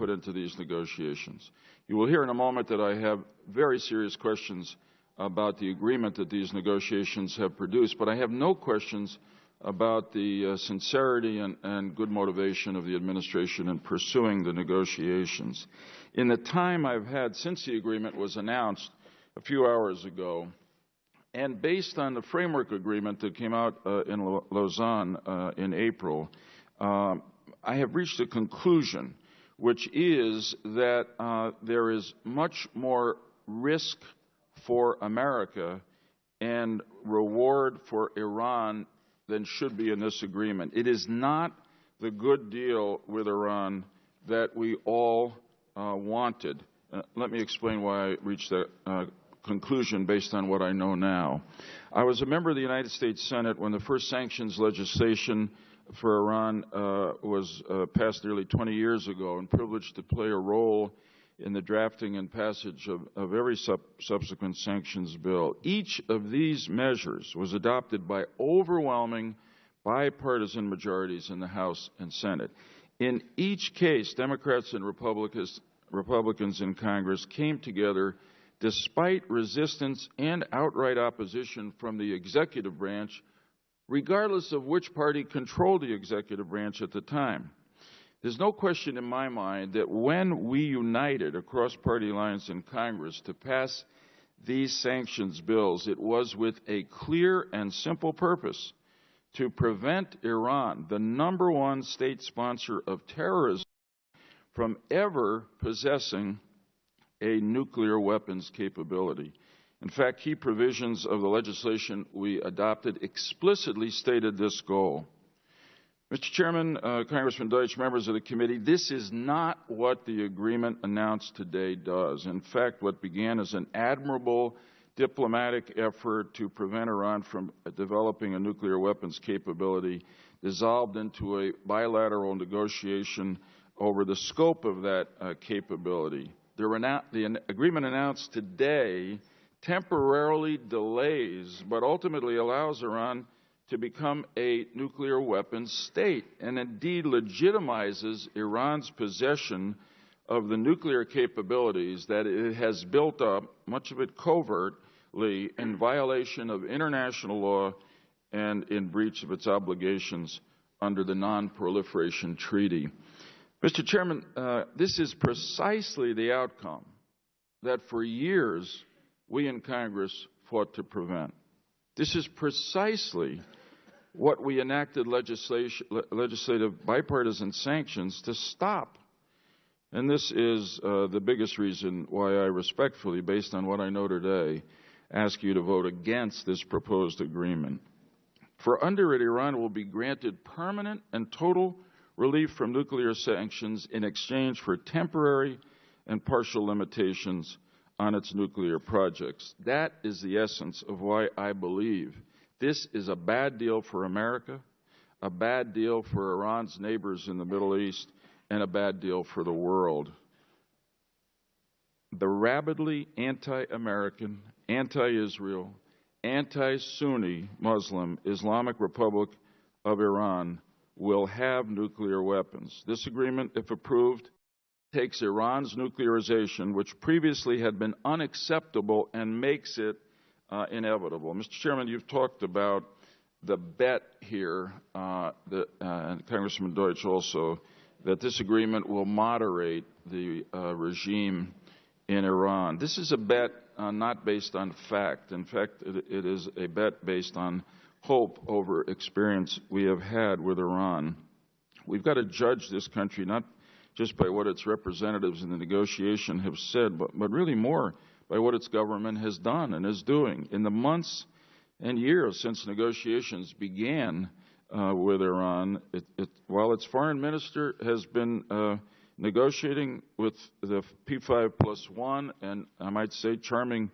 put into these negotiations. You will hear in a moment that I have very serious questions about the agreement that these negotiations have produced, but I have no questions about the sincerity and good motivation of the administration in pursuing the negotiations. In the time I've had since the agreement was announced a few hours ago, and based on the framework agreement that came out in Lausanne in April, I have reached a conclusion, which is that there is much more risk for America and reward for Iran than should be in this agreement. It is not the good deal with Iran that we all wanted. Let me explain why I reached that conclusion based on what I know now. I was a member of the United States Senate when the first sanctions legislation for Iran was passed nearly 20 years ago, and privileged to play a role in the drafting and passage of every subsequent sanctions bill. Each of these measures was adopted by overwhelming bipartisan majorities in the House and Senate. In each case, Democrats and Republicans in Congress came together despite resistance and outright opposition from the executive branch, regardless of which party controlled the executive branch at the time. There's no question in my mind that when we united across party lines in Congress to pass these sanctions bills, it was with a clear and simple purpose: to prevent Iran, the #1 state sponsor of terrorism, from ever possessing a nuclear weapons capability. In fact, key provisions of the legislation we adopted explicitly stated this goal. Mr. Chairman, Congressman Deutsch, members of the committee, this is not what the agreement announced today does. In fact, what began as an admirable diplomatic effort to prevent Iran from developing a nuclear weapons capability dissolved into a bilateral negotiation over the scope of that capability. The agreement announced today temporarily delays, but ultimately allows Iran to become a nuclear weapons state, and indeed legitimizes Iran's possession of the nuclear capabilities that it has built up, much of it covertly, in violation of international law and in breach of its obligations under the Non-Proliferation Treaty. Mr. Chairman, this is precisely the outcome that for years we in Congress fought to prevent. This is precisely what we enacted legislative bipartisan sanctions to stop. And this is the biggest reason why I respectfully, based on what I know today, ask you to vote against this proposed agreement. For under it, Iran will be granted permanent and total relief from nuclear sanctions in exchange for temporary and partial limitations on its nuclear projects. That is the essence of why I believe this is a bad deal for America, a bad deal for Iran's neighbors in the Middle East, and a bad deal for the world. The rabidly anti-American, anti-Israel, anti-Sunni Muslim Islamic Republic of Iran will have nuclear weapons. This agreement, if approved, takes Iran's nuclearization, which previously had been unacceptable, and makes it inevitable. Mr. Chairman, you've talked about the bet here, and Congressman Deutsch also, that this agreement will moderate the regime in Iran. This is a bet not based on fact. In fact, it is a bet based on hope over experience we have had with Iran. We've got to judge this country not just by what its representatives in the negotiation have said, but really more by what its government has done and is doing. In the months and years since negotiations began with Iran, while its foreign minister has been negotiating with the P5+1, and I might say charming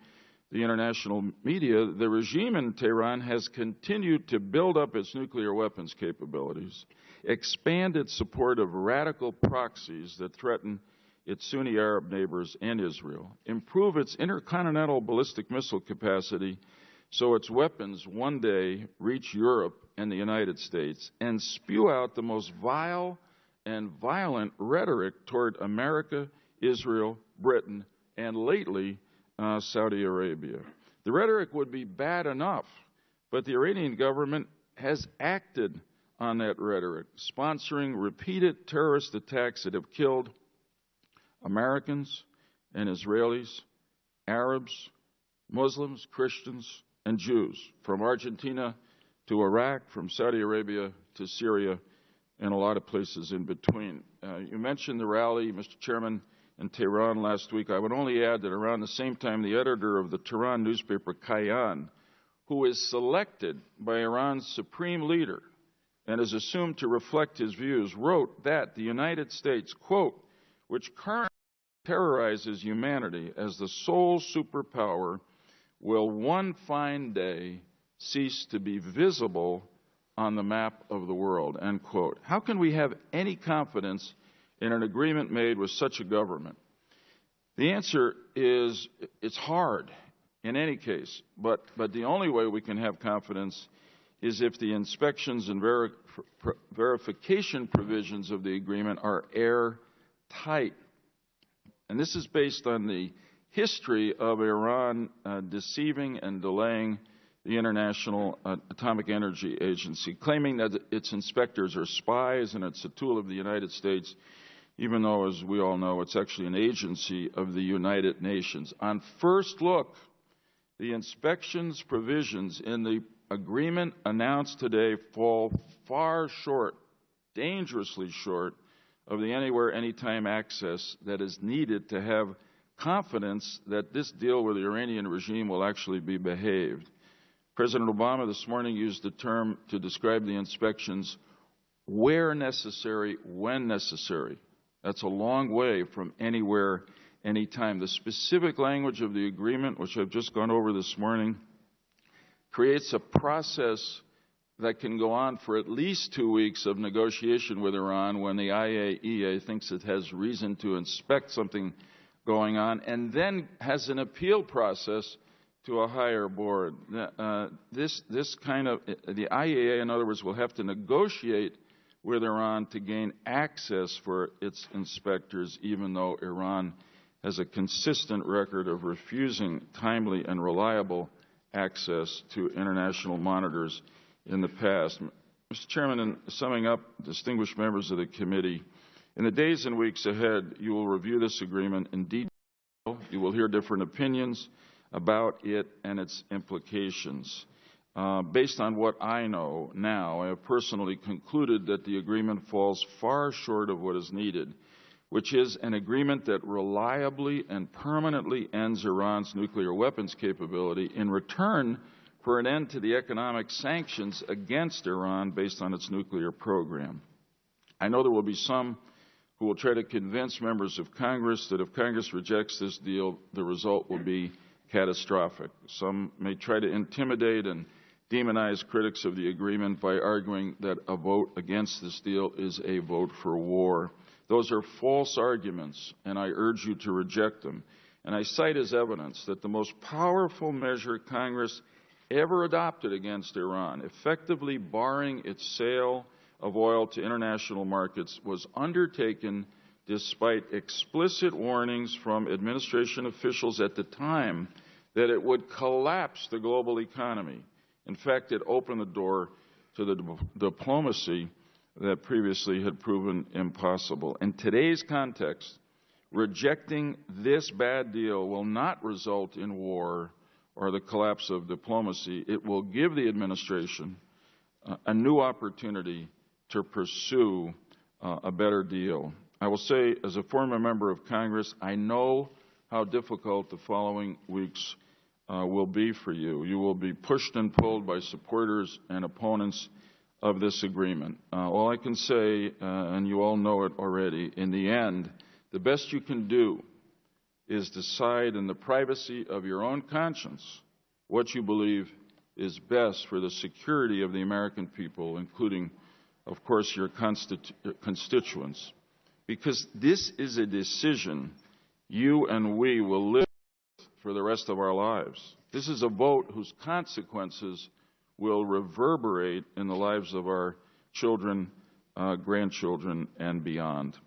the international media, the regime in Tehran has continued to build up its nuclear weapons capabilities, expand its support of radical proxies that threaten its Sunni Arab neighbors and Israel, improve its intercontinental ballistic missile capacity so its weapons one day reach Europe and the United States, and spew out the most vile and violent rhetoric toward America, Israel, Britain, and lately Saudi Arabia. The rhetoric would be bad enough, but the Iranian government has acted on that rhetoric, sponsoring repeated terrorist attacks that have killed Americans and Israelis, Arabs, Muslims, Christians, and Jews, from Argentina to Iraq, from Saudi Arabia to Syria, and a lot of places in between. You mentioned the rally, Mr. Chairman, in Tehran last week. I would only add that around the same time, the editor of the Tehran newspaper, Kayan, who is selected by Iran's supreme leader and is assumed to reflect his views, wrote that the United States, quote, which currently terrorizes humanity as the sole superpower, will one fine day cease to be visible on the map of the world, end quote. How can we have any confidence in an agreement made with such a government? The answer is it's hard in any case, but the only way we can have confidence is if the inspections and verification provisions of the agreement are airtight. And this is based on the history of Iran deceiving and delaying the International Atomic Energy Agency, claiming that its inspectors are spies and it's a tool of the United States, even though, as we all know, it's actually an agency of the United Nations. On first look, the inspections provisions in the agreement announced today fall far short, dangerously short, of the anywhere, anytime access that is needed to have confidence that this deal with the Iranian regime will actually be behaved. President Obama this morning used the term to describe the inspections, where necessary, when necessary. That's a long way from anywhere, anytime. The specific language of the agreement, which I've just gone over this morning, creates a process that can go on for at least 2 weeks of negotiation with Iran when the IAEA thinks it has reason to inspect something going on, and then has an appeal process to a higher board. This kind of, the IAEA, in other words, will have to negotiate with Iran to gain access for its inspectors, even though Iran has a consistent record of refusing timely and reliable access to international monitors in the past. Mr. Chairman, in summing up, distinguished members of the committee, in the days and weeks ahead, you will review this agreement in detail. You will hear different opinions about it and its implications. Based on what I know now, I have personally concluded that the agreement falls far short of what is needed, which is an agreement that reliably and permanently ends Iran's nuclear weapons capability in return for an end to the economic sanctions against Iran based on its nuclear program. I know there will be some who will try to convince members of Congress that if Congress rejects this deal, the result will be catastrophic. Some may try to intimidate and demonize critics of the agreement by arguing that a vote against this deal is a vote for war. Those are false arguments, and I urge you to reject them. And I cite as evidence that the most powerful measure Congress ever adopted against Iran, effectively barring its sale of oil to international markets, was undertaken despite explicit warnings from administration officials at the time that it would collapse the global economy. In fact, it opened the door to the diplomacy that previously had proven impossible. In today's context, rejecting this bad deal will not result in war or the collapse of diplomacy. It will give the administration a new opportunity to pursue a better deal. I will say, as a former member of Congress, I know how difficult the following weeks will be for you. You will be pushed and pulled by supporters and opponents of this agreement. All I can say, and you all know it already, in the end, the best you can do is decide in the privacy of your own conscience what you believe is best for the security of the American people, including, of course, your constituents. Because this is a decision you and we will live with for the rest of our lives. This is a vote whose consequences will reverberate in the lives of our children grandchildren, and beyond.